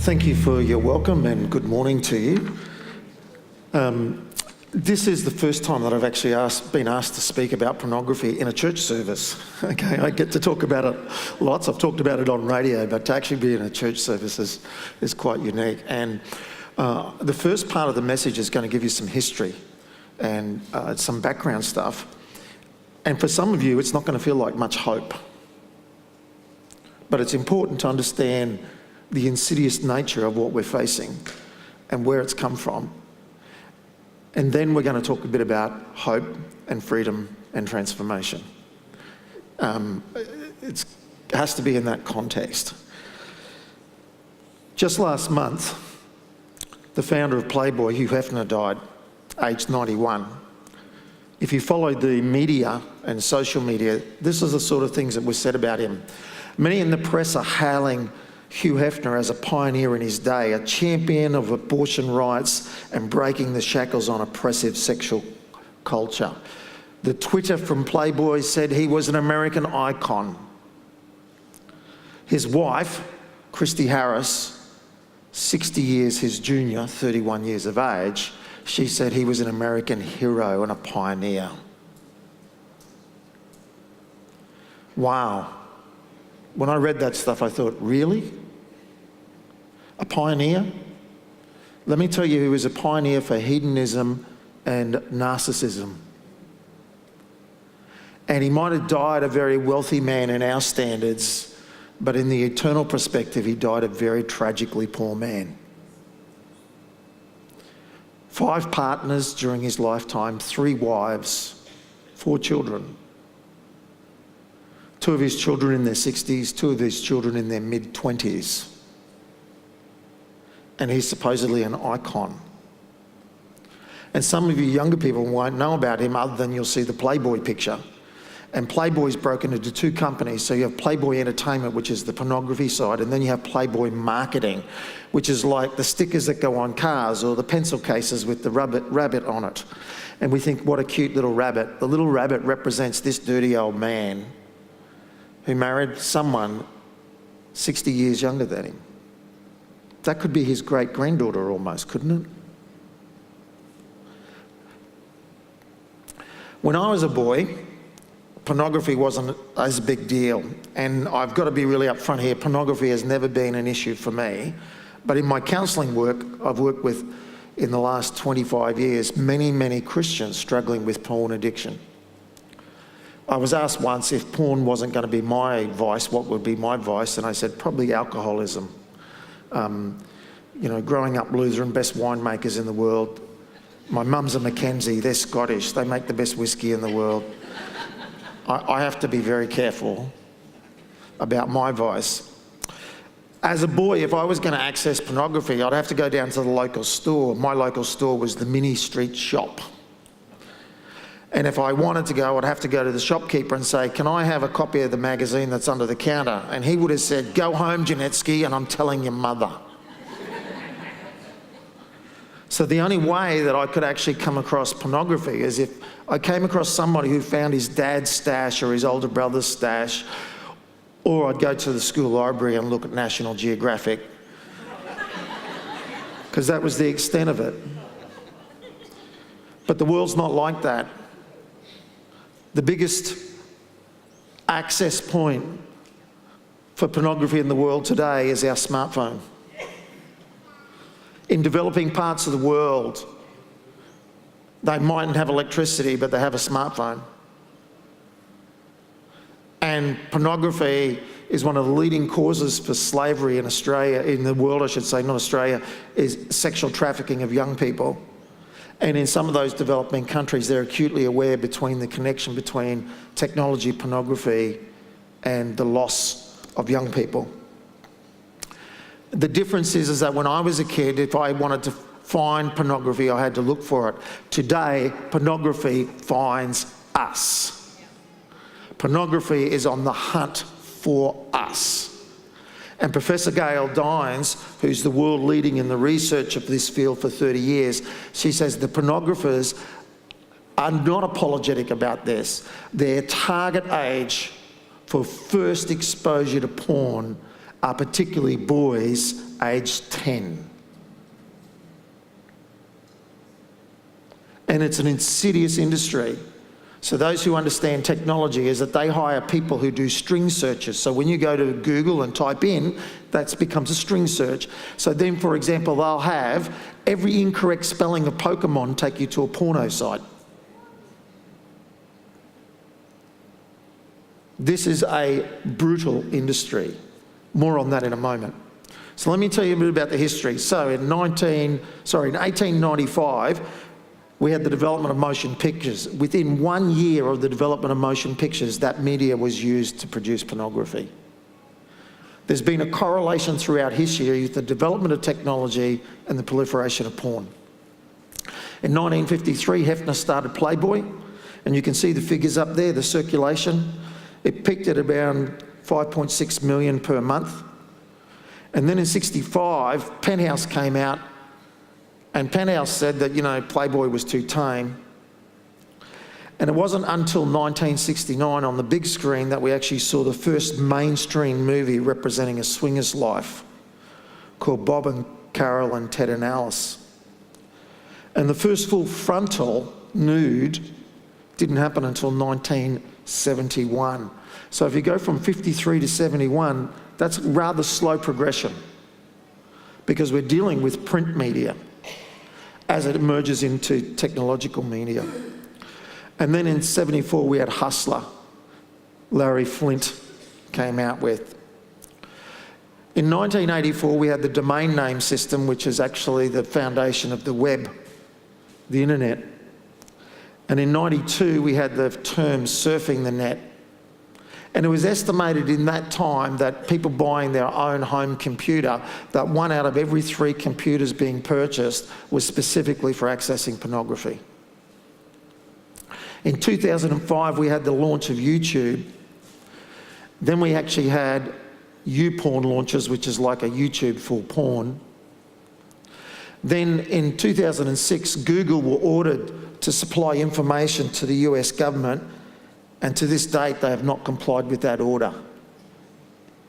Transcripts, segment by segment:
Thank you for your welcome and good morning to you. This is the first time that I've actually been asked to speak about pornography in a church service. Okay, I get to talk about it lots. I've talked about it on radio, but to actually be in a church service is quite unique. And the first part of the message is going to give you some history and some background stuff. And for some of you, it's not going to feel like much hope. But it's important to understand the insidious nature of what we're facing and where it's come from. And then we're going to talk a bit about hope and freedom and transformation. It has to be in that context. Just last month, the founder of Playboy, Hugh Hefner, died, aged 91. If you followed the media and social media, this is the sort of things that were said about him. Many in the press are hailing Hugh Hefner as a pioneer in his day, a champion of abortion rights and breaking the shackles on oppressive sexual culture. The Twitter from Playboy said he was an American icon. His wife, Christy Harris, 60 years his junior, 31 years of age, she said he was an American hero and a pioneer. Wow. When I read that stuff, I thought, really? A pioneer? Let me tell you, he was a pioneer for hedonism and narcissism. And he might have died a very wealthy man in our standards, but in the eternal perspective, he died a very tragically poor man. 5 partners during his lifetime, 3 wives, 4 children. 2 of his children in their 60s, 2 of his children in their mid-20s. And he's supposedly an icon. And some of you younger people won't know about him other than you'll see the Playboy picture. And Playboy's broken into 2 companies. So you have Playboy Entertainment, which is the pornography side, and then you have Playboy Marketing, which is like the stickers that go on cars or the pencil cases with the rabbit on it. And we think, what a cute little rabbit. The little rabbit represents this dirty old man who married someone 60 years younger than him. That could be his great-granddaughter almost, couldn't it? When I was a boy, pornography wasn't as a big deal. And I've got to be really upfront here, pornography has never been an issue for me. But in my counselling work, I've worked with, in the last 25 years, many Christians struggling with porn addiction. I was asked once if porn wasn't going to be my vice, what would be my vice? And I said, probably alcoholism. Growing up Lutheran, best winemakers in the world. My mum's a Mackenzie, they're Scottish, they make the best whiskey in the world. I have to be very careful about my vice. As a boy, if I was going to access pornography, I'd have to go down to the local store. My local store was the Mini Street Shop. And if I wanted to go, I'd have to go to the shopkeeper and say, can I have a copy of the magazine that's under the counter? And he would have said, go home, Janetzki, and I'm telling your mother. So the only way that I could actually come across pornography is if I came across somebody who found his dad's stash or his older brother's stash, or I'd go to the school library and look at National Geographic, because that was the extent of it. But the world's not like that. The biggest access point for pornography in the world today is our smartphone. In developing parts of the world, they mightn't have electricity, but they have a smartphone. And pornography is one of the leading causes for slavery in Australia, in the world I should say, not Australia, is sexual trafficking of young people. And in some of those developing countries, they're acutely aware between the connection between technology, pornography, and the loss of young people. The difference is that when I was a kid, if I wanted to find pornography, I had to look for it. Today, pornography finds us. Pornography is on the hunt for us. And Professor Gail Dines, who's the world leading in the research of this field for 30 years, she says the pornographers are not apologetic about this. Their target age for first exposure to porn are particularly boys aged 10. And it's an insidious industry. So those who understand technology is that they hire people who do string searches. So when you go to Google and type in, that becomes a string search. So then, for example, they'll have every incorrect spelling of Pokemon take you to a porno site. This is a brutal industry. More on that in a moment. So let me tell you a bit about the history. So in 1895, we had the development of motion pictures. Within 1 year of the development of motion pictures, that media was used to produce pornography. There's been a correlation throughout history with the development of technology and the proliferation of porn. In 1953, Hefner started Playboy, and you can see the figures up there, the circulation. It peaked at around 5.6 million per month. And then in 65, Penthouse came out, and Penthouse said that, you know, Playboy was too tame. And it wasn't until 1969 on the big screen that we actually saw the first mainstream movie representing a swinger's life called Bob and Carol and Ted and Alice. And the first full frontal nude didn't happen until 1971. So if you go from 53 to 71, that's rather slow progression because we're dealing with print media as it emerges into technological media. And then in 74, we had Hustler, Larry Flint came out with. In 1984, we had the domain name system, which is actually the foundation of the web, the internet. And in 92, we had the term surfing the net. And it was estimated in that time that people buying their own home computer, that 1 out of every 3 computers being purchased was specifically for accessing pornography. In 2005, we had the launch of YouTube. Then we actually had YouPorn launches, which is like a YouTube for porn. Then in 2006, Google were ordered to supply information to the US government, and to this date they have not complied with that order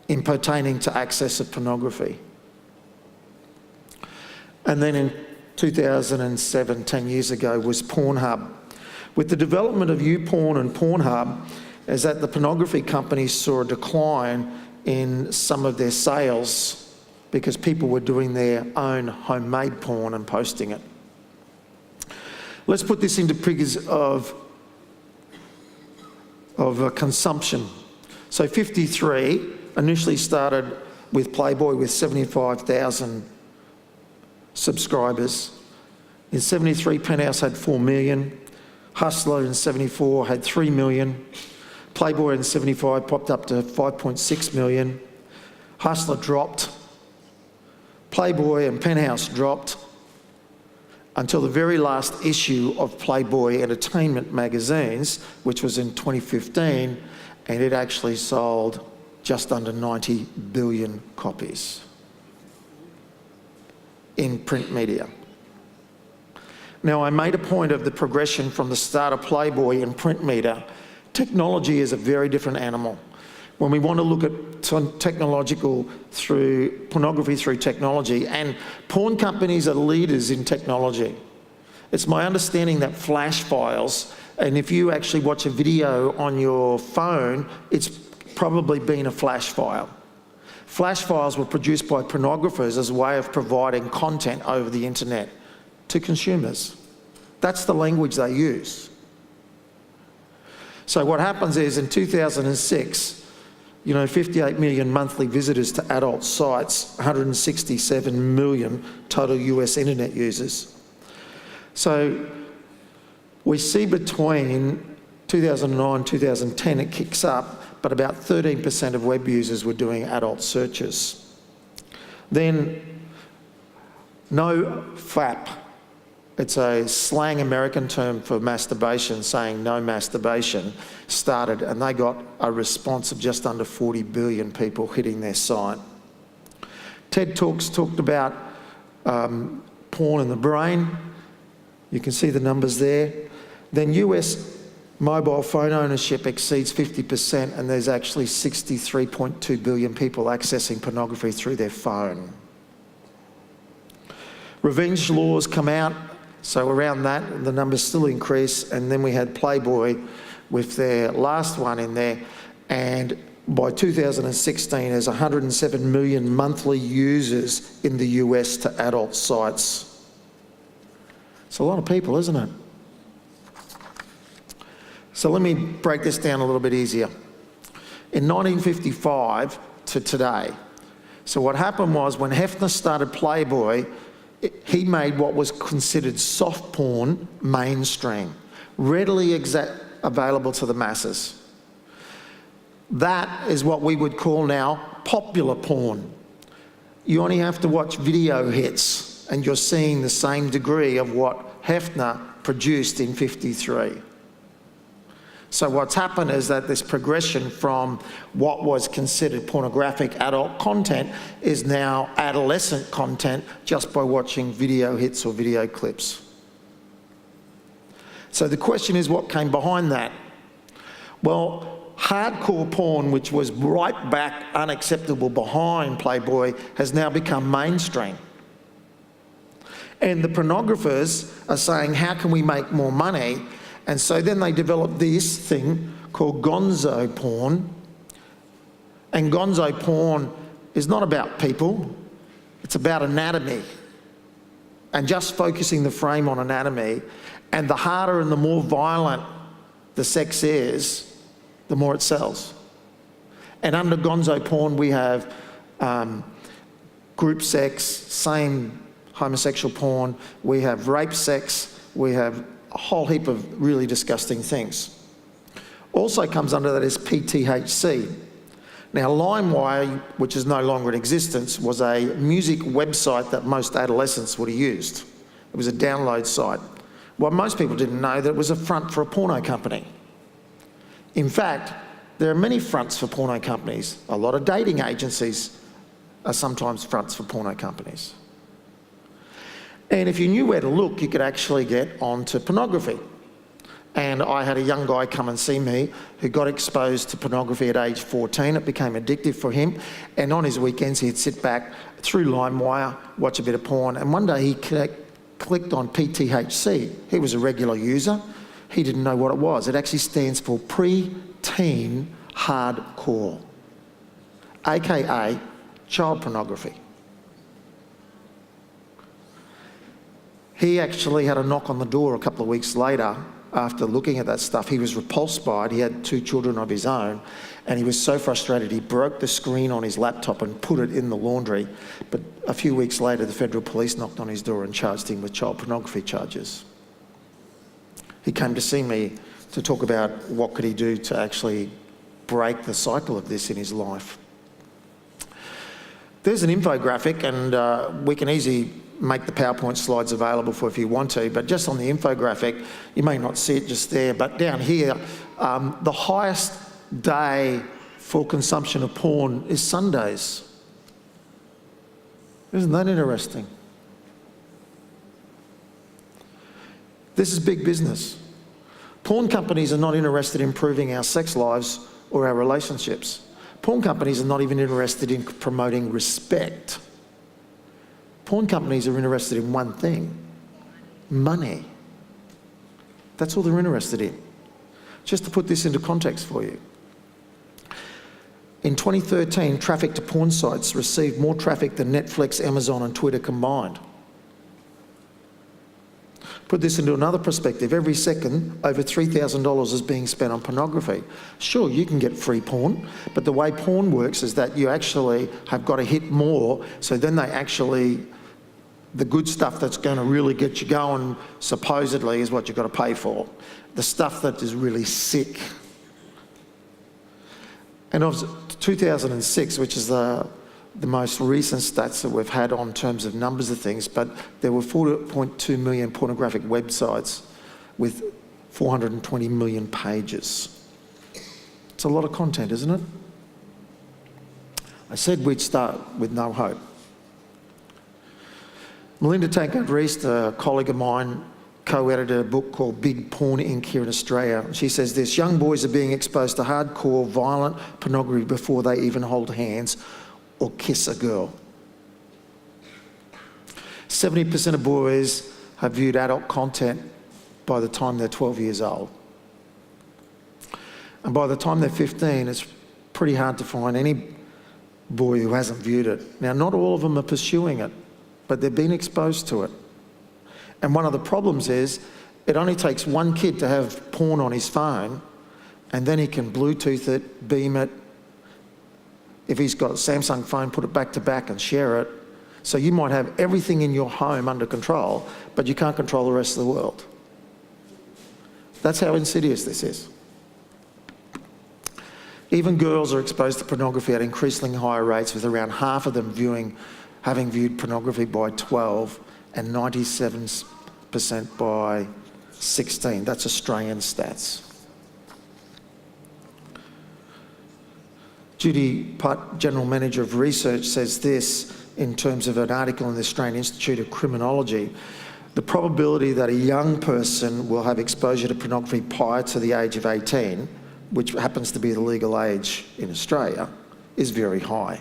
in pertaining to access of pornography. And then in 2007, 10 years ago, was Pornhub. With the development of YouPorn and Pornhub, is that the pornography companies saw a decline in some of their sales because people were doing their own homemade porn and posting it. Let's put this into figures of consumption. So 53 initially started with Playboy with 75,000 subscribers. In 73, Penthouse had 4 million. Hustler in 74 had 3 million. Playboy in 75 popped up to 5.6 million. Hustler dropped. Playboy and Penthouse dropped until the very last issue of Playboy Entertainment magazines, which was in 2015, and it actually sold just under 90 billion copies in print media. Now, I made a point of the progression from the start of Playboy in print media. Technology is a very different animal. When we want to look at pornography through technology, and porn companies are leaders in technology. It's my understanding that flash files, and if you actually watch a video on your phone, it's probably been a flash file. Flash files were produced by pornographers as a way of providing content over the internet to consumers. That's the language they use. So what happens is in 2006, 58 million monthly visitors to adult sites, 167 million total US internet users. So we see between 2009 and 2010 it kicks up, but about 13% of web users were doing adult searches. Then no FAP, it's a slang American term for masturbation, saying no masturbation, started, and they got a response of just under 40 billion people hitting their site. TED Talks talked about porn in the brain. You can see the numbers there. Then US Mobile phone ownership exceeds 50%, and there's actually 63.2 billion people accessing pornography through their phone. Revenge laws come out, so around that the numbers still increase, and then we had Playboy with their last one in there, and by 2016 there's 107 million monthly users in the US to adult sites. It's a lot of people, isn't it? So let me break this down a little bit easier. In 1955 to today, so what happened was when Hefner started Playboy, he made what was considered soft porn mainstream, readily available to the masses. That is what we would call now popular porn. You only have to watch video hits and you're seeing the same degree of what Hefner produced in '53. So what's happened is that this progression from what was considered pornographic adult content is now adolescent content just by watching video hits or video clips. So the question is, what came behind that? Well, hardcore porn, which was right back unacceptable behind Playboy, has now become mainstream. And the pornographers are saying, how can we make more money? And so then they developed this thing called gonzo porn. And gonzo porn is not about people, it's about anatomy. And just focusing the frame on anatomy. And the harder and the more violent the sex is, the more it sells. And under gonzo porn we have group sex, same homosexual porn, we have rape sex, we have a whole heap of really disgusting things. Also comes under that is PTHC. Now LimeWire, which is no longer in existence, was a music website that most adolescents would have used. It was a download site. Well, most people didn't know that it was a front for a porno company. In fact, there are many fronts for porno companies. A lot of dating agencies are sometimes fronts for porno companies. And if you knew where to look, you could actually get onto pornography. And I had a young guy come and see me who got exposed to pornography at age 14. It became addictive for him. And on his weekends, he'd sit back through LimeWire, watch a bit of porn. And one day he clicked on PTHC. He was a regular user. He didn't know what it was. It actually stands for pre-teen hardcore, AKA child pornography. He actually had a knock on the door a couple of weeks later after looking at that stuff. He was repulsed by it. He had 2 children of his own, and he was so frustrated he broke the screen on his laptop and put it in the laundry. But a few weeks later, the federal police knocked on his door and charged him with child pornography charges. He came to see me to talk about what could he do to actually break the cycle of this in his life. There's an infographic, and we can easily make the PowerPoint slides available for if you want to, but just on the infographic, you may not see it just there, but down here, the highest day for consumption of porn is Sundays. Isn't that interesting? This is big business. Porn companies are not interested in improving our sex lives or our relationships. Porn companies are not even interested in promoting respect. Porn companies are interested in one thing: money. That's all they're interested in. Just to put this into context for you. In 2013, traffic to porn sites received more traffic than Netflix, Amazon and Twitter combined. Put this into another perspective. Every second, over $3,000 is being spent on pornography. Sure, you can get free porn, but the way porn works is that you actually have got to hit more, so then they actually, the good stuff that's going to really get you going, supposedly, is what you've got to pay for. The stuff that is really sick. And of 2006, which is the most recent stats that we've had on terms of numbers of things, but there were 4.2 million pornographic websites with 420 million pages. It's a lot of content, isn't it? I said we'd start with no hope. Melinda Tankard-Reist, a colleague of mine, co-edited a book called Big Porn Inc. here in Australia. She says this: young boys are being exposed to hardcore, violent pornography before they even hold hands or kiss a girl. 70% of boys have viewed adult content by the time they're 12 years old. And by the time they're 15, it's pretty hard to find any boy who hasn't viewed it. Now, not all of them are pursuing it, but they've been exposed to it. And one of the problems is it only takes one kid to have porn on his phone, and then he can Bluetooth it, beam it. If he's got a Samsung phone, put it back to back and share it. So you might have everything in your home under control, but you can't control the rest of the world. That's how insidious this is. Even girls are exposed to pornography at increasingly higher rates, with around half of them having viewed pornography by 12 and 97% by 16. That's Australian stats. Judy Putt, General Manager of Research, says this in terms of an article in the Australian Institute of Criminology: the probability that a young person will have exposure to pornography prior to the age of 18, which happens to be the legal age in Australia, is very high.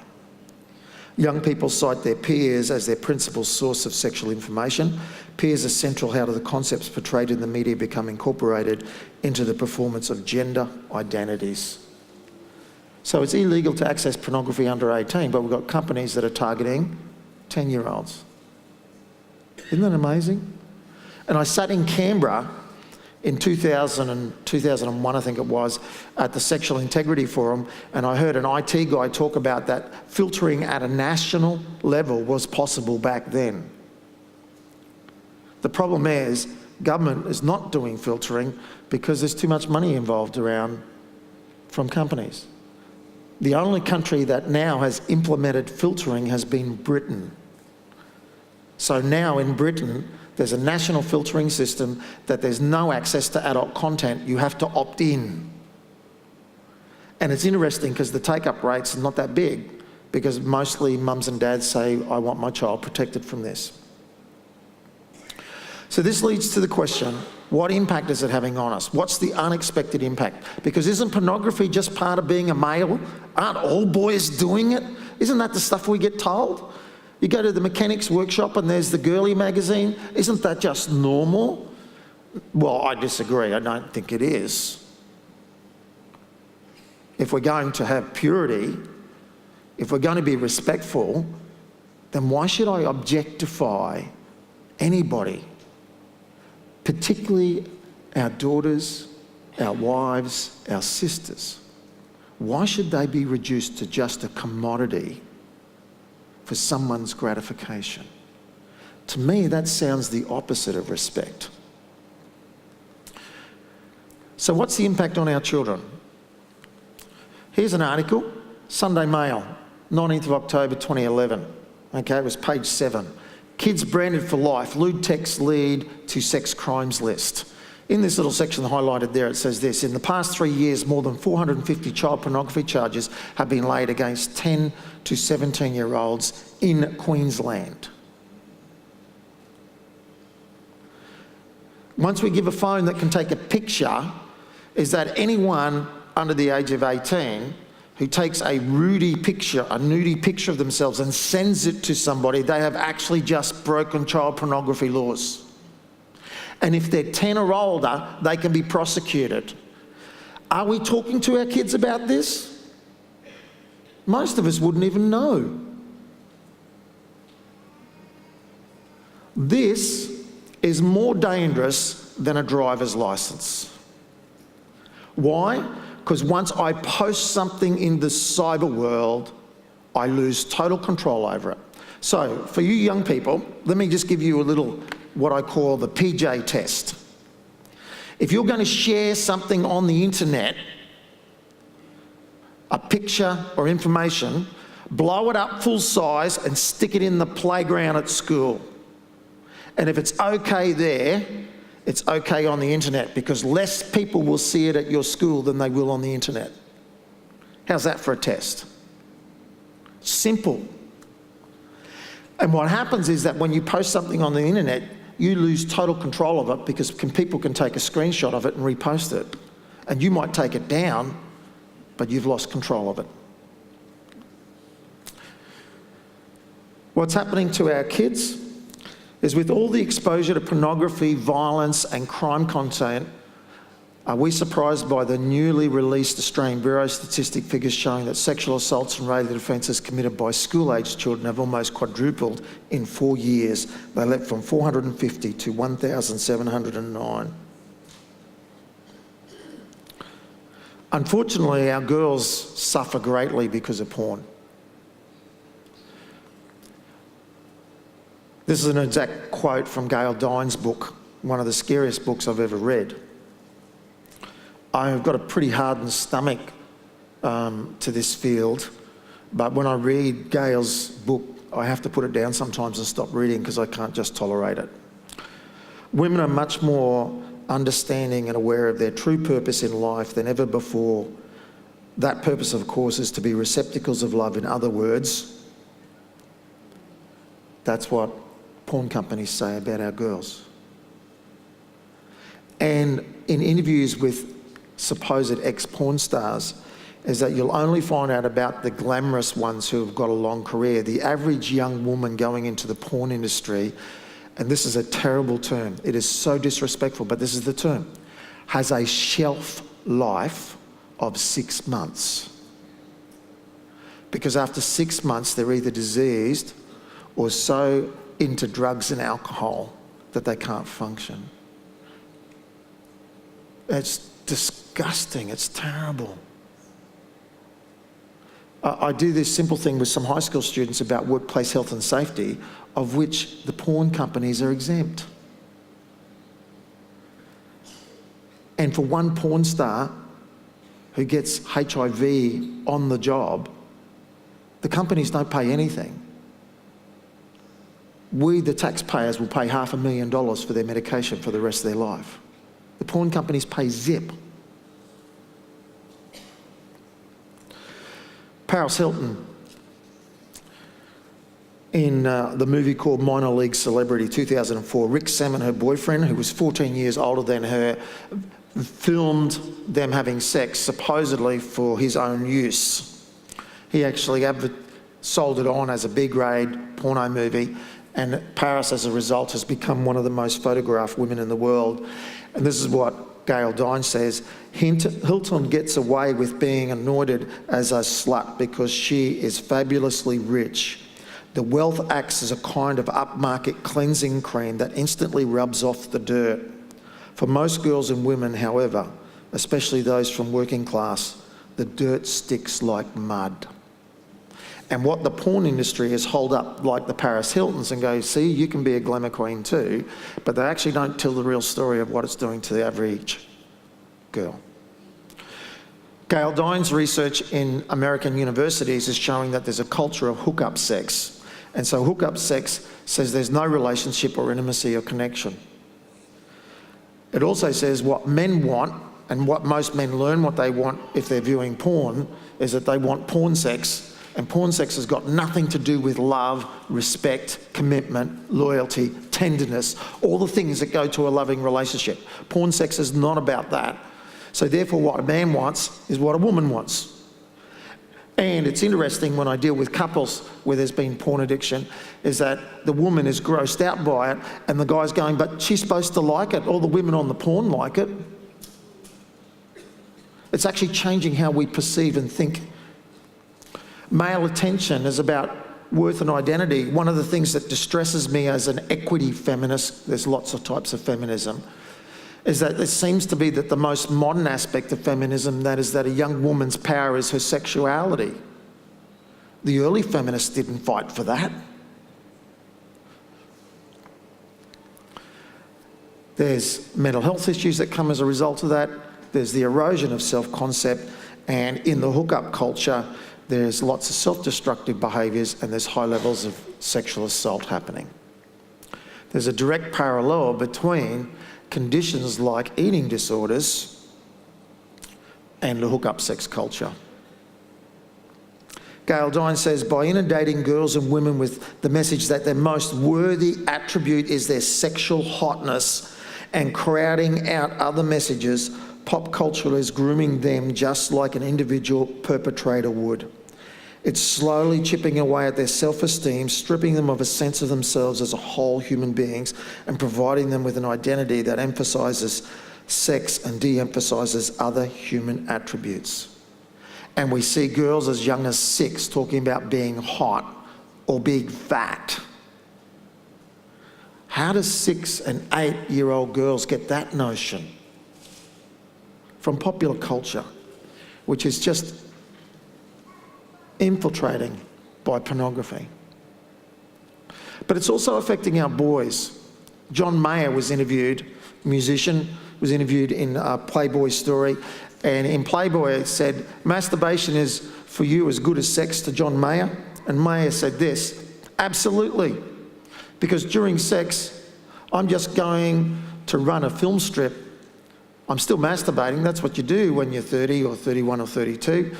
Young people cite their peers as their principal source of sexual information. Peers are central how do the concepts portrayed in the media become incorporated into the performance of gender identities. So it's illegal to access pornography under 18, but we've got companies that are targeting 10-year-olds. Isn't that amazing? And I sat in Canberra in 2001, I think it was, at the Sexual Integrity Forum, and I heard an IT guy talk about that filtering at a national level was possible back then. The problem is government is not doing filtering because there's too much money involved around from companies. The only country that now has implemented filtering has been Britain. So now in Britain, there's a national filtering system that there's no access to adult content. You have to opt in. And it's interesting because the take-up rates are not that big, because mostly mums and dads say, I want my child protected from this. So this leads to the question, what impact is it having on us? What's the unexpected impact? Because isn't pornography just part of being a male? Aren't all boys doing it? Isn't that the stuff we get told? You go to the mechanic's workshop and there's the girly magazine. Isn't that just normal? Well, I disagree. I don't think it is. If we're going to have purity, if we're going to be respectful, then why should I objectify anybody, particularly our daughters, our wives, our sisters? Why should they be reduced to just a commodity for someone's gratification? To me, that sounds the opposite of respect. So what's the impact on our children? Here's an article, Sunday Mail, 19th of October 2011. Okay, it was page 7. Kids branded for life, lewd texts lead to sex crimes list. In this little section highlighted there, it says this: in the past 3 years, more than 450 child pornography charges have been laid against 10 to 17-year-olds in Queensland. Once we give a phone that can take a picture, is that anyone under the age of 18 who takes a nudie picture of themselves and sends it to somebody, they have actually just broken child pornography laws. And if they're 10 or older, they can be prosecuted. Are we talking to our kids about this? Most of us wouldn't even know. This is more dangerous than a driver's license. Why? Because once I post something in the cyber world, I lose total control over it. So for you young people, let me just give you a little, what I call the PJ test. If you're going to share something on the internet, a picture or information, blow it up full size and stick it in the playground at school. And if it's okay there, it's okay on the internet, because less people will see it at your school than they will on the internet. How's that for a test? Simple. And what happens is that when you post something on the internet, you lose total control of it because people can take a screenshot of it and repost it. And you might take it down, but you've lost control of it. What's happening to our kids is, with all the exposure to pornography, violence and crime content, are we surprised by the newly released Australian Bureau statistic figures showing that sexual assaults and related offences committed by school-aged children have almost quadrupled in 4 years? They leapt from 450 to 1,709. Unfortunately, our girls suffer greatly because of porn. This is an exact quote from Gail Dine's book, one of the scariest books I've ever read. I've got a pretty hardened stomach to this field, but when I read Gail's book, I have to put it down sometimes and stop reading because I can't just tolerate it. Women are much more understanding and aware of their true purpose in life than ever before. That purpose, of course, is to be receptacles of love. In other words, that's what porn companies say about our girls. And in interviews with supposed ex-porn stars, is that you'll only find out about the glamorous ones who have got a long career. The average young woman going into the porn industry, and this is a terrible term, it is so disrespectful, but this is the term, has a shelf life of 6 months. Because after 6 months, they're either diseased or so into drugs and alcohol that they can't function. It's disgusting, it's terrible. I do this simple thing with some high school students about workplace health and safety, of which the porn companies are exempt. And for one porn star who gets HIV on the job, the companies don't pay anything. We, the taxpayers, will pay $500,000 for their medication for the rest of their life. The porn companies pay zip. Paris Hilton, in the movie called Minor League Celebrity, 2004, Rick Salmon, her boyfriend, who was 14 years older than her, filmed them having sex, supposedly for his own use. He actually sold it on as a B-grade porno movie, and Paris, as a result, has become one of the most photographed women in the world. And this is what Gail Dine says: Hilton gets away with being anointed as a slut because she is fabulously rich. The wealth acts as a kind of upmarket cleansing cream that instantly rubs off the dirt. For most girls and women, however, especially those from working class, the dirt sticks like mud. And what the porn industry is hold up like the Paris Hiltons and go, see, you can be a glamour queen too, but they actually don't tell the real story of what it's doing to the average girl. Gail Dine's research in American universities is showing that there's a culture of hookup sex. And so hookup sex says there's no relationship or intimacy or connection. It also says what men want, and what most men learn what they want if they're viewing porn, is that they want porn sex. And porn sex has got nothing to do with love, respect, commitment, loyalty, tenderness, all the things that go to a loving relationship. Porn sex is not about that. So therefore what a man wants is what a woman wants. And it's interesting when I deal with couples where there's been porn addiction, is that the woman is grossed out by it and the guy's going, but she's supposed to like it. All the women on the porn like it. It's actually changing how we perceive and think. Male attention is about worth and identity. One of the things that distresses me as an equity feminist, there's lots of types of feminism, is that it seems to be that the most modern aspect of feminism, that is that a young woman's power is her sexuality. The early feminists didn't fight for that. There's mental health issues that come as a result of that. There's the erosion of self-concept, and in the hookup culture, there's lots of self-destructive behaviours and there's high levels of sexual assault happening. There's a direct parallel between conditions like eating disorders and the hookup sex culture. Gail Dine says, by inundating girls and women with the message that their most worthy attribute is their sexual hotness and crowding out other messages, pop culture is grooming them just like an individual perpetrator would. It's slowly chipping away at their self-esteem, stripping them of a sense of themselves as a whole human beings and providing them with an identity that emphasises sex and de-emphasises other human attributes. And we see girls as young as 6 talking about being hot or being fat. How do 6 and 8-year-old girls get that notion? From popular culture, which is just infiltrating by pornography. But it's also affecting our boys. John Mayer was interviewed, musician, was interviewed in Playboy story, and in Playboy it said, masturbation is for you as good as sex to John Mayer? And Mayer said this, absolutely, because during sex I'm just going to run a film strip. I'm still masturbating, that's what you do when you're 30 or 31 or 32.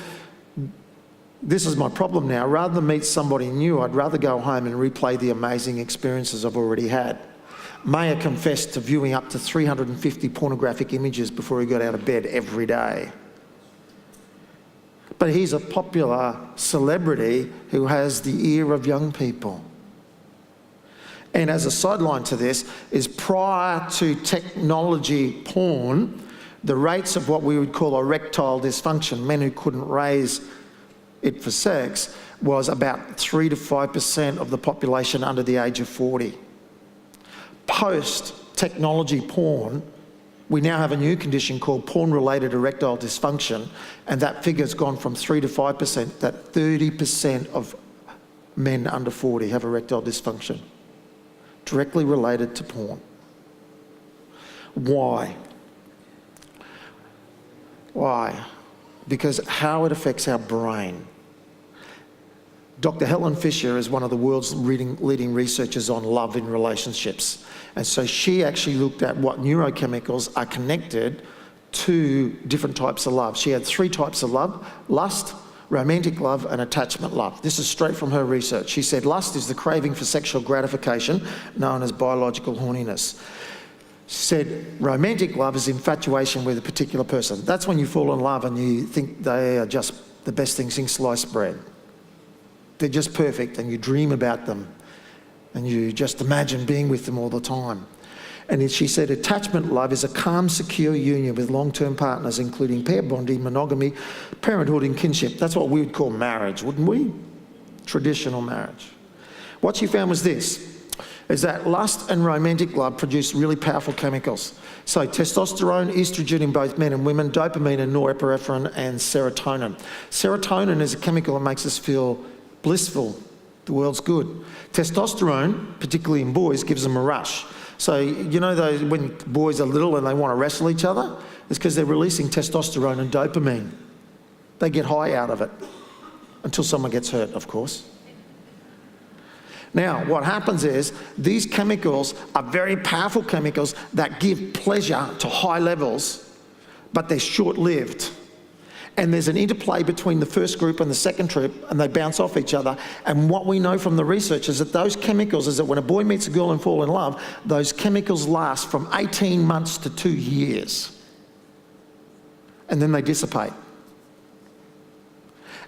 This is my problem now. Rather than meet somebody new, I'd rather go home and replay the amazing experiences I've already had. Mayer confessed to viewing up to 350 pornographic images before he got out of bed every day. But he's a popular celebrity who has the ear of young people. And as a sideline to this is prior to technology porn, the rates of what we would call erectile dysfunction, men who couldn't raise it for sex, was about 3 to 5% of the population under the age of 40. Post-technology porn, we now have a new condition called porn-related erectile dysfunction, and that figure's gone from 3 to 5%, that 30% of men under 40 have erectile dysfunction, directly related to porn. Why? Why? Because how it affects our brain. Dr. Helen Fisher is one of the world's leading researchers on love in relationships. And so she actually looked at what neurochemicals are connected to different types of love. She had 3 types of love: lust, romantic love, and attachment love. This is straight from her research. She said lust is the craving for sexual gratification, known as biological horniness. She said romantic love is infatuation with a particular person. That's when you fall in love and you think they are just the best thing since sliced bread. They're just perfect and you dream about them and you just imagine being with them all the time. And she said attachment love is a calm, secure union with long-term partners, including pair bonding, monogamy, parenthood and kinship. That's what we would call marriage, wouldn't we? Traditional marriage. What she found was this, is that lust and romantic love produce really powerful chemicals. So testosterone, estrogen in both men and women, dopamine and norepinephrine, and serotonin. Serotonin is a chemical that makes us feel blissful, the world's good. Testosterone, particularly in boys, gives them a rush. So you know those when boys are little and they want to wrestle each other? It's because they're releasing testosterone and dopamine. They get high out of it, until someone gets hurt, of course. Now, what happens is these chemicals are very powerful chemicals that give pleasure to high levels, but they're short-lived. And there's an interplay between the first group and the second group, and they bounce off each other. And what we know from the research is that those chemicals, is that when a boy meets a girl and fall in love, those chemicals last from 18 months to 2 years. And then they dissipate.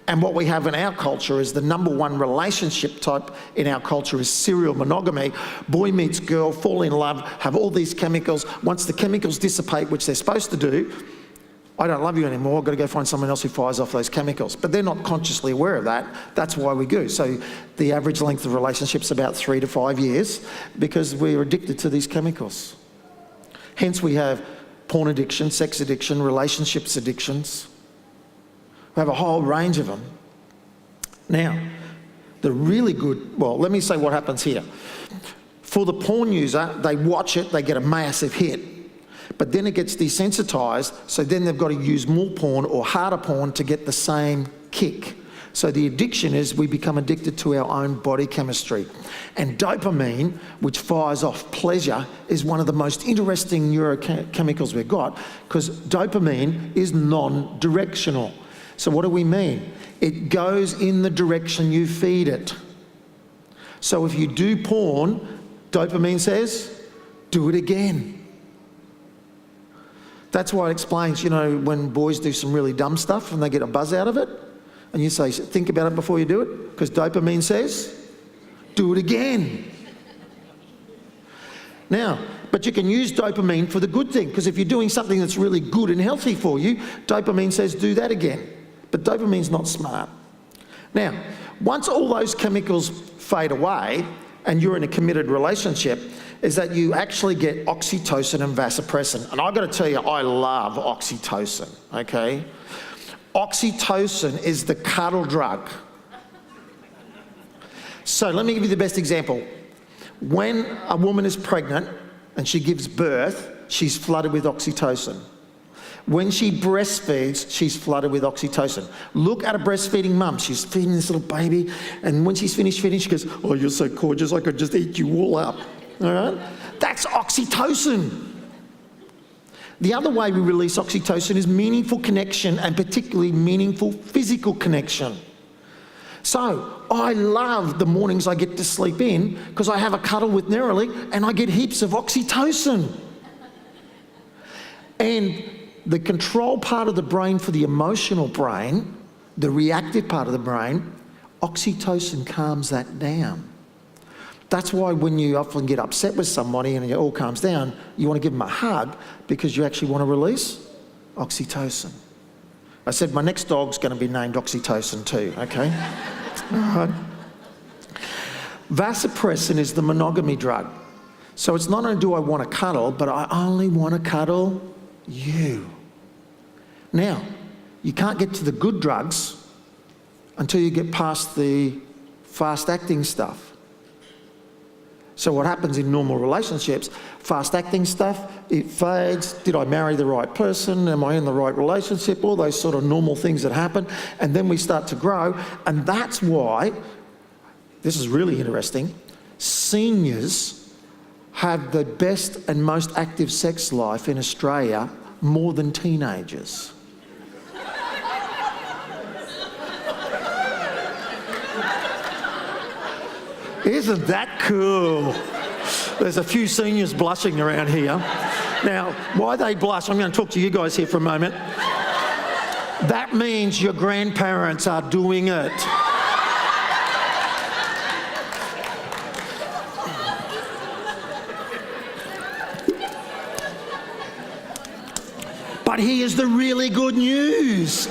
And what we have in our culture is the number one relationship type in our culture is serial monogamy. Boy meets girl, fall in love, have all these chemicals. Once the chemicals dissipate, which they're supposed to do, I don't love you anymore, I've got to go find someone else who fires off those chemicals. But they're not consciously aware of that. That's why we go. So the average length of relationship's about 3 to 5 years because we're addicted to these chemicals. Hence we have porn addiction, sex addiction, relationships addictions. We have a whole range of them. Now, the really good, well, let me say what happens here. For the porn user, they watch it, they get a massive hit. But then it gets desensitized, so then they've got to use more porn or harder porn to get the same kick. So the addiction is we become addicted to our own body chemistry. And dopamine, which fires off pleasure, is one of the most interesting neurochemicals we've got because dopamine is non-directional. So what do we mean? It goes in the direction you feed it. So if you do porn, dopamine says, do it again. That's why it explains, you know, when boys do some really dumb stuff and they get a buzz out of it, and you say, think about it before you do it, because dopamine says, do it again. Now, but you can use dopamine for the good thing, because if you're doing something that's really good and healthy for you, dopamine says, do that again. But dopamine's not smart. Now, once all those chemicals fade away and you're in a committed relationship, is that you actually get oxytocin and vasopressin. And I've got to tell you, I love oxytocin, okay? Oxytocin is the cuddle drug. So let me give you the best example. When a woman is pregnant and she gives birth, she's flooded with oxytocin. When she breastfeeds, she's flooded with oxytocin. Look at a breastfeeding mum. She's feeding this little baby, and when she's finished feeding, she goes, oh, you're so gorgeous, I could just eat you all up. All right? That's oxytocin. The other way we release oxytocin is meaningful connection, and particularly meaningful physical connection. So I love the mornings I get to sleep in because I have a cuddle with Neroli and I get heaps of oxytocin. And the control part of the brain for the emotional brain, the reactive part of the brain, oxytocin calms that down. That's why when you often get upset with somebody and it all calms down, you want to give them a hug because you actually want to release oxytocin. I said my next dog's going to be named Oxytocin too, okay? All right. Vasopressin is the monogamy drug. So it's not only do I want to cuddle, but I only want to cuddle you. Now, you can't get to the good drugs until you get past the fast-acting stuff. So what happens in normal relationships, fast-acting stuff, it fades. Did I marry the right person? Am I in the right relationship? All those sort of normal things that happen. And then we start to grow. And that's why, this is really interesting, seniors have the best and most active sex life in Australia more than teenagers. Isn't that cool? There's a few seniors blushing around here. Now, why they blush, I'm going to talk to you guys here for a moment. That means your grandparents are doing it. But here's the really good news.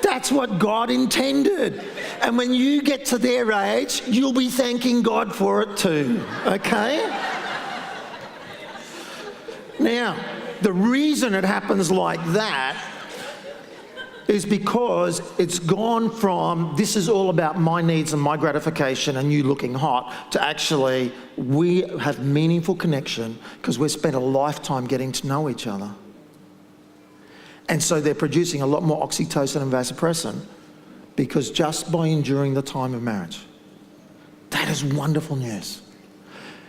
That's what God intended. And when you get to their age, you'll be thanking God for it too, okay? Now, the reason it happens like that is because it's gone from this is all about my needs and my gratification and you looking hot to actually we have meaningful connection because we've spent a lifetime getting to know each other. And so they're producing a lot more oxytocin and vasopressin because just by enduring the time of marriage. That is wonderful news.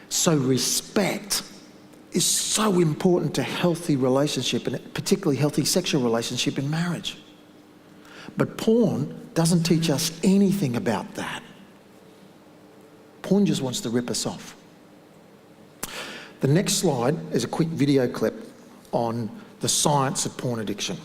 So respect is so important to healthy relationship and particularly healthy sexual relationship in marriage. But porn doesn't teach us anything about that. Porn just wants to rip us off. The next slide is a quick video clip on the science of porn addiction.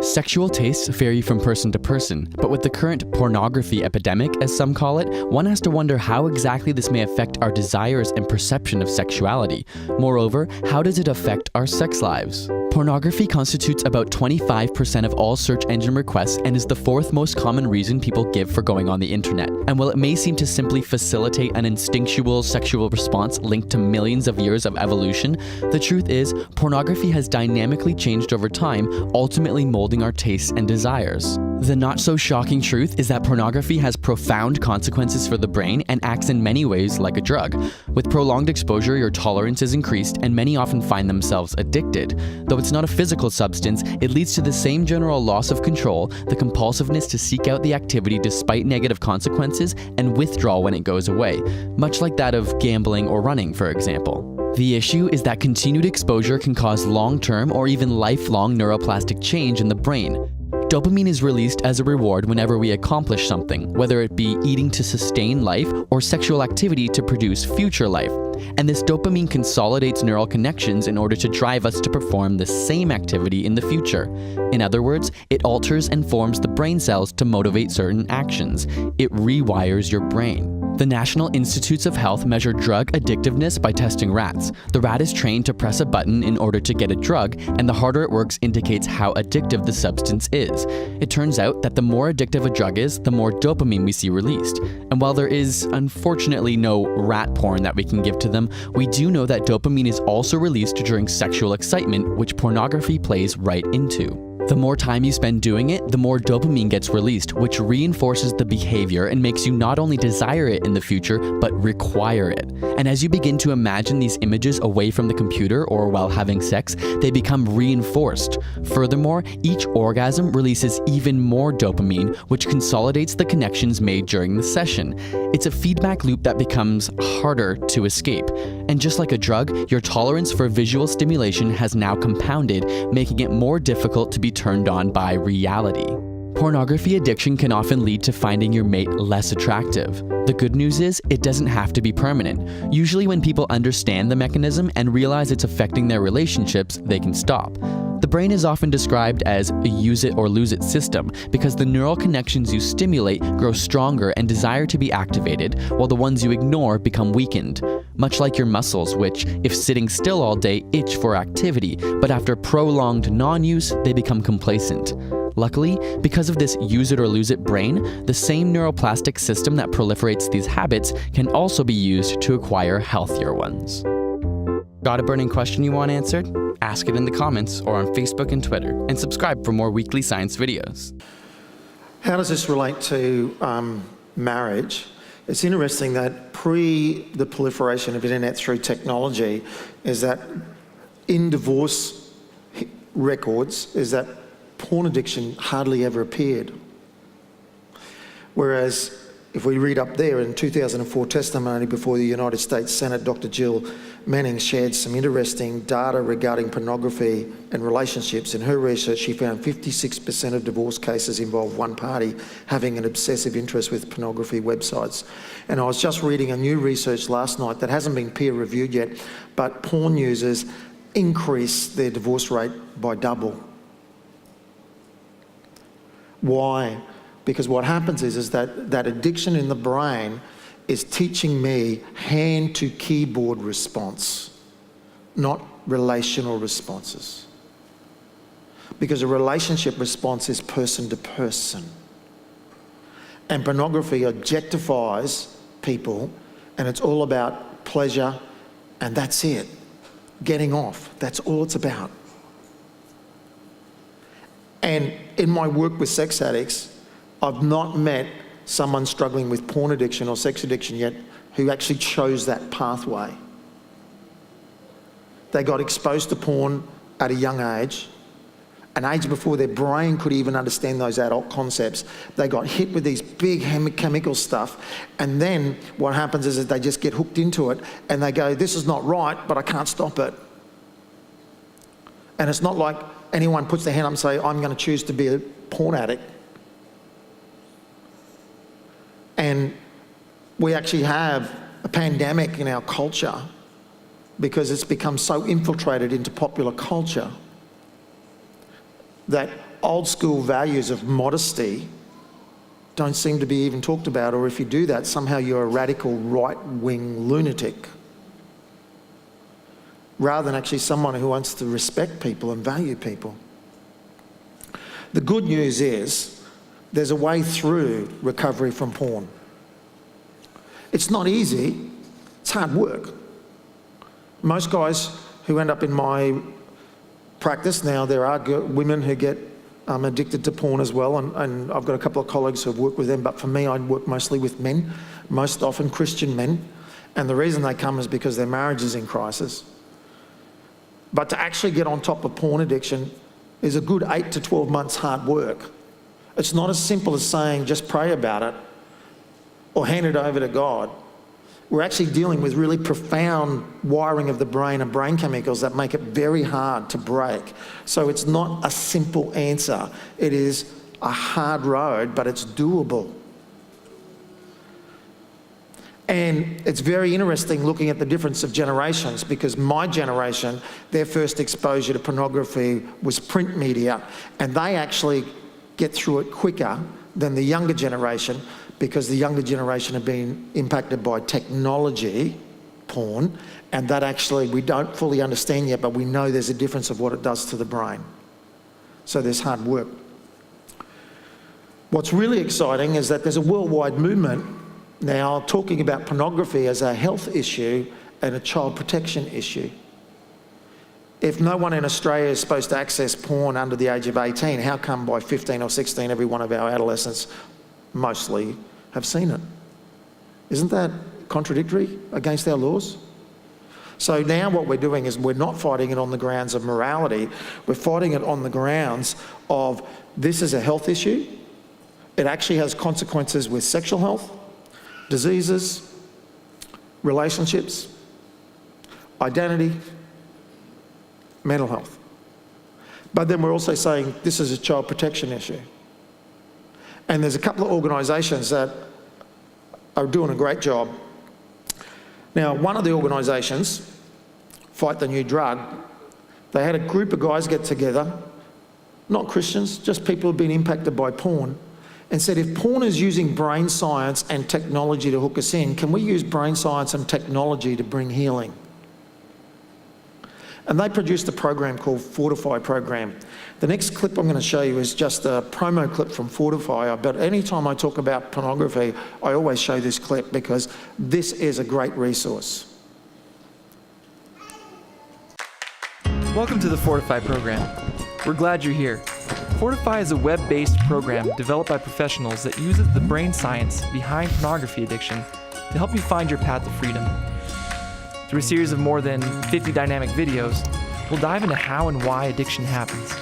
Sexual tastes vary from person to person, but with the current pornography epidemic, as some call it, one has to wonder how exactly this may affect our desires and perception of sexuality. Moreover, how does it affect our sex lives? Pornography constitutes about 25% of all search engine requests and is the fourth most common reason people give for going on the internet. And while it may seem to simply facilitate an instinctual sexual response linked to millions of years of evolution, the truth is, pornography has dynamically changed over time, ultimately molding our tastes and desires. The not-so-shocking truth is that pornography has profound consequences for the brain and acts in many ways like a drug. With prolonged exposure, your tolerance is increased, and many often find themselves addicted. Though it's not a physical substance, it leads to the same general loss of control, the compulsiveness to seek out the activity despite negative consequences, and withdrawal when it goes away, much like that of gambling or running, for example. The issue is that continued exposure can cause long-term or even lifelong neuroplastic change in the brain. Dopamine is released as a reward whenever we accomplish something, whether it be eating to sustain life or sexual activity to produce future life. And this dopamine consolidates neural connections in order to drive us to perform the same activity in the future. In other words, it alters and forms the brain cells to motivate certain actions. It rewires your brain. The National Institutes of Health measure drug addictiveness by testing rats. The rat is trained to press a button in order to get a drug, and the harder it works indicates how addictive the substance is. It turns out that the more addictive a drug is, the more dopamine we see released. And while there is, unfortunately, no rat porn that we can give to them, we do know that dopamine is also released during sexual excitement, which pornography plays right into. The more time you spend doing it, the more dopamine gets released, which reinforces the behavior and makes you not only desire it in the future, but require it. And as you begin to imagine these images away from the computer or while having sex, they become reinforced. Furthermore, each orgasm releases even more dopamine, which consolidates the connections made during the session. It's a feedback loop that becomes harder to escape. And just like a drug, your tolerance for visual stimulation has now compounded, making it more difficult to be turned on by reality. Pornography addiction can often lead to finding your mate less attractive. The good news is, it doesn't have to be permanent. Usually when people understand the mechanism and realize it's affecting their relationships, they can stop. The brain is often described as a use it or lose it system because the neural connections you stimulate grow stronger and desire to be activated, while the ones you ignore become weakened. Much like your muscles, which, if sitting still all day, itch for activity, but after prolonged non-use, they become complacent. Luckily, because of this use it or lose it brain, the same neuroplastic system that proliferates these habits can also be used to acquire healthier ones. Got a burning question you want answered? Ask it in the comments or on Facebook and Twitter, and subscribe for more weekly science videos. How does this relate to marriage? It's interesting that pre the proliferation of internet through technology is that in divorce records is that porn addiction hardly ever appeared. Whereas if we read up there in 2004 testimony before the United States Senate, Dr. Jill Manning shared some interesting data regarding pornography and relationships. In her research, she found 56% of divorce cases involve one party having an obsessive interest with pornography websites. And I was just reading a new research last night that hasn't been peer reviewed yet, but porn users increase their divorce rate by double. Why? Because what happens is that addiction in the brain is teaching me hand-to-keyboard response, not relational responses. Because a relationship response is person to person. And pornography objectifies people, and it's all about pleasure, and that's it. Getting off, that's all it's about. And in my work with sex addicts, I've not met someone struggling with porn addiction or sex addiction yet who actually chose that pathway. They got exposed to porn at a young age, an age before their brain could even understand those adult concepts. They got hit with these big chemical stuff, and then what happens is that they just get hooked into it and they go, this is not right, but I can't stop it. And it's not like anyone puts their hand up and say, I'm going to choose to be a porn addict. And we actually have a pandemic in our culture because it's become so infiltrated into popular culture that old school values of modesty don't seem to be even talked about, or if you do that, somehow you're a radical right-wing lunatic, rather than actually someone who wants to respect people and value people. The good news is there's a way through recovery from porn. It's not easy, it's hard work. Most guys who end up in my practice now, there are women who get addicted to porn as well, and I've got a couple of colleagues who have worked with them, but for me I work mostly with men, most often Christian men, and the reason they come is because their marriage is in crisis. But to actually get on top of porn addiction is a good 8 to 12 months hard work. It's not as simple as saying just pray about it or hand it over to God. We're actually dealing with really profound wiring of the brain and brain chemicals that make it very hard to break. So it's not a simple answer. It is a hard road, but it's doable. And it's very interesting looking at the difference of generations, because my generation, their first exposure to pornography was print media, and they actually get through it quicker than the younger generation, because the younger generation have been impacted by technology, porn, and that actually we don't fully understand yet, but we know there's a difference of what it does to the brain. So there's hard work. What's really exciting is that there's a worldwide movement now talking about pornography as a health issue and a child protection issue. If no one in Australia is supposed to access porn under the age of 18, how come by 15 or 16 every one of our adolescents mostly have seen it? Isn't that contradictory against our laws? So now what we're doing is we're not fighting it on the grounds of morality, we're fighting it on the grounds of this is a health issue. It actually has consequences with sexual health, diseases, relationships, identity, mental health. But then we're also saying this is a child protection issue. And there's a couple of organisations that are doing a great job. Now, one of the organisations, Fight the New Drug, they had a group of guys get together, not Christians, just people who've been impacted by porn, and said, if porn is using brain science and technology to hook us in, can we use brain science and technology to bring healing? And they produced a program called Fortify Program. The next clip I'm going to show you is just a promo clip from Fortify, but anytime I talk about pornography, I always show this clip because this is a great resource. Welcome to the Fortify program. We're glad you're here. Fortify is a web-based program developed by professionals that uses the brain science behind pornography addiction to help you find your path to freedom. Through a series of more than 50 dynamic videos, we'll dive into how and why addiction happens,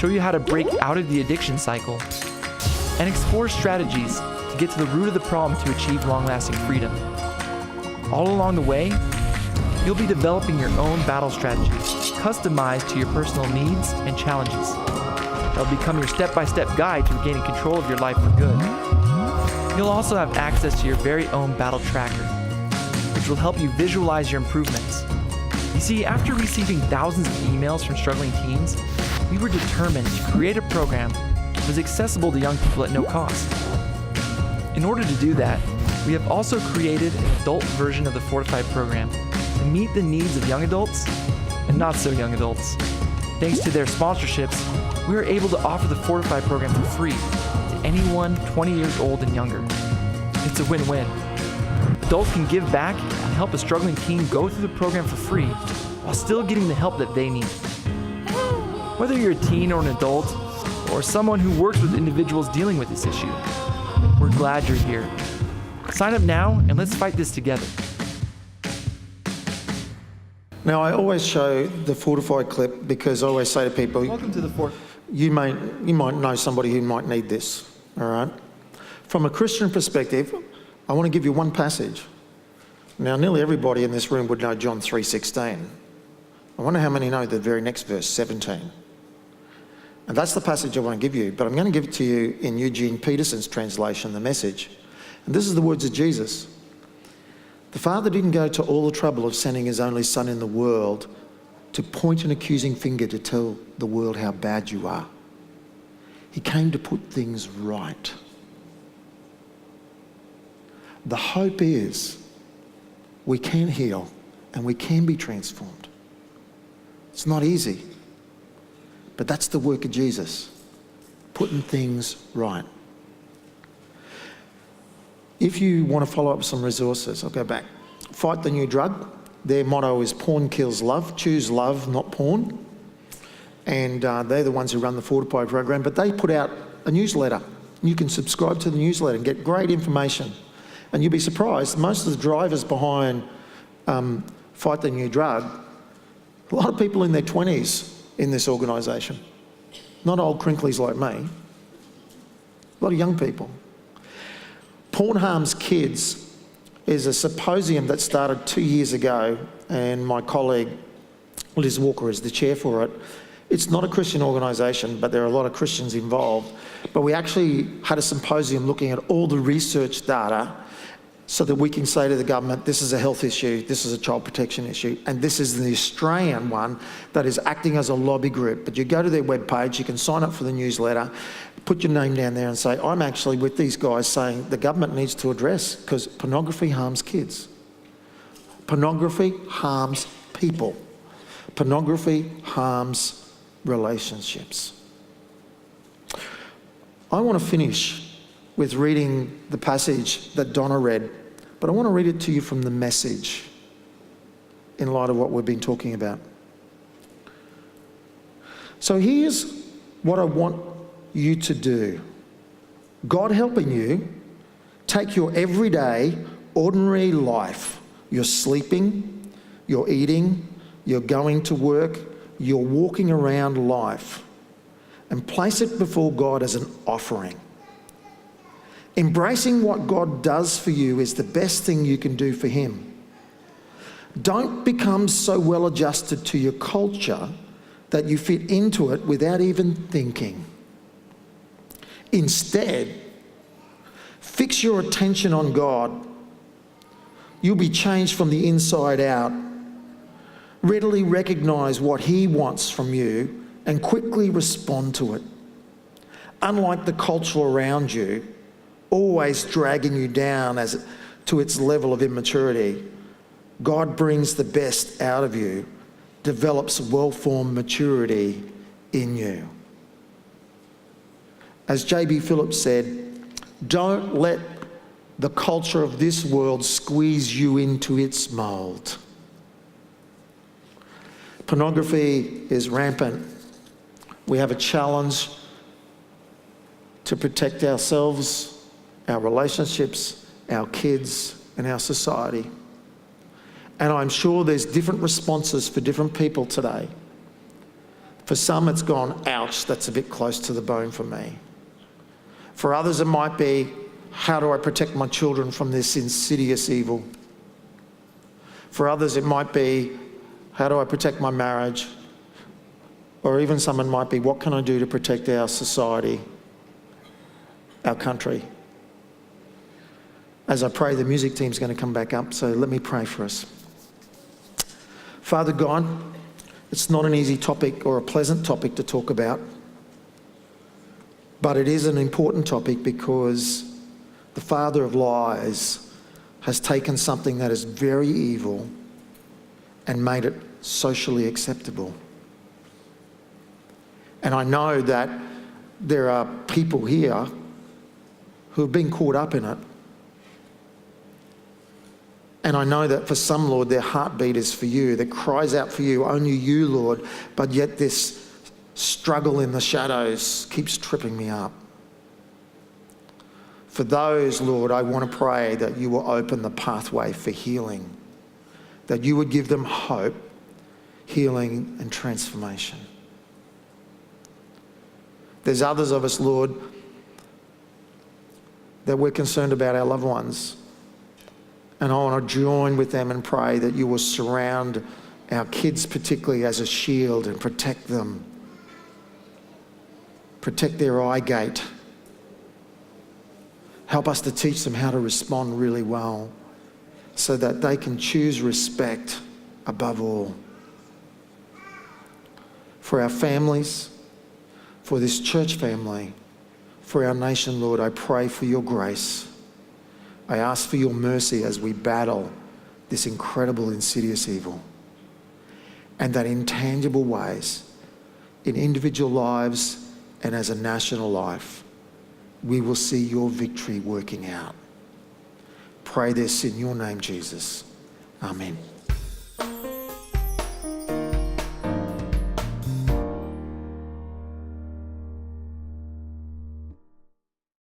show you how to break out of the addiction cycle, and explore strategies to get to the root of the problem to achieve long-lasting freedom. All along the way, you'll be developing your own battle strategies, customized to your personal needs and challenges. That'll become your step-by-step guide to regaining control of your life for good. You'll also have access to your very own battle tracker, which will help you visualize your improvements. You see, after receiving thousands of emails from struggling teens, we were determined to create a program that was accessible to young people at no cost. In order to do that, we have also created an adult version of the Fortify program to meet the needs of young adults and not so young adults. Thanks to their sponsorships, we are able to offer the Fortify program for free to anyone 20 years old and younger. It's a win-win. Adults can give back and help a struggling teen go through the program for free while still getting the help that they need. Whether you're a teen or an adult, or someone who works with individuals dealing with this issue, we're glad you're here. Sign up now and let's fight this together. Now, I always show the Fortify clip because I always say to people, Welcome to the Fortify. You might know somebody who might need this, all right? From a Christian perspective, I want to give you one passage. Now, nearly everybody in this room would know John 3:16. I wonder how many know the very next verse, 17. And that's the passage I want to give you, but I'm going to give it to you in Eugene Peterson's translation, The Message. And this is the words of Jesus. The Father didn't go to all the trouble of sending his only Son in the world to point an accusing finger to tell the world how bad you are. He came to put things right. The hope is we can heal and we can be transformed. It's not easy, but that's the work of Jesus, putting things right. If you want to follow up some resources, I'll go back. Fight the New Drug. Their motto is porn kills love. Choose love, not porn. And they're the ones who run the Fortify program, but they put out a newsletter. You can subscribe to the newsletter and get great information. And you'll be surprised, most of the drivers behind Fight the New Drug, a lot of people in their 20s in this organisation. Not old crinklies like me. A lot of young people. Porn Harms Kids is a symposium that started 2 years ago, and my colleague Liz Walker is the chair for it. It's not a Christian organisation, but there are a lot of Christians involved. But we actually had a symposium looking at all the research data so that we can say to the government, this is a health issue, this is a child protection issue, and this is the Australian one that is acting as a lobby group. But you go to their webpage, you can sign up for the newsletter, put your name down there and say, I'm actually with these guys saying the government needs to address, because pornography harms kids. Pornography harms people. Pornography harms relationships. I want to finish with reading the passage that Donna read, but I want to read it to you from the Message in light of what we've been talking about. So here's what I want you to do. God helping you, take your everyday, ordinary life. You're sleeping, you're eating, you're going to work, you're walking around life, and place it before God as an offering. Embracing what God does for you is the best thing you can do for Him. Don't become so well adjusted to your culture that you fit into it without even thinking. Instead, fix your attention on God. You'll be changed from the inside out. Readily recognise what He wants from you and quickly respond to it. Unlike the culture around you, always dragging you down to its level of immaturity, God brings the best out of you, develops well-formed maturity in you. As J.B. Phillips said, don't let the culture of this world squeeze you into its mould. Pornography is rampant. We have a challenge to protect ourselves, our relationships, our kids, and our society. And I'm sure there's different responses for different people today. For some, it's gone, ouch, that's a bit close to the bone for me. For others, it might be, how do I protect my children from this insidious evil? For others, it might be, how do I protect my marriage? Or even someone might be, what can I do to protect our society, our country? As I pray, the music team's going to come back up, so let me pray for us. Father God, it's not an easy topic or a pleasant topic to talk about, but it is an important topic because the father of lies has taken something that is very evil and made it socially acceptable. And I know that there are people here who have been caught up in it. And I know that for some, Lord, their heartbeat is for you, that cries out for you, only you, Lord, but yet this struggle in the shadows keeps tripping me up. For those, Lord, I want to pray that you will open the pathway for healing, that you would give them hope, healing and transformation. There's others of us, Lord, that we're concerned about our loved ones. And I want to join with them and pray that you will surround our kids particularly as a shield and protect them. Protect their eye gate. Help us to teach them how to respond really well so that they can choose respect above all. For our families, for this church family, for our nation, Lord, I pray for your grace. I ask for your mercy as we battle this incredible, insidious evil. And that in tangible ways, in individual lives and as a national life, we will see your victory working out. Pray this in your name, Jesus. Amen.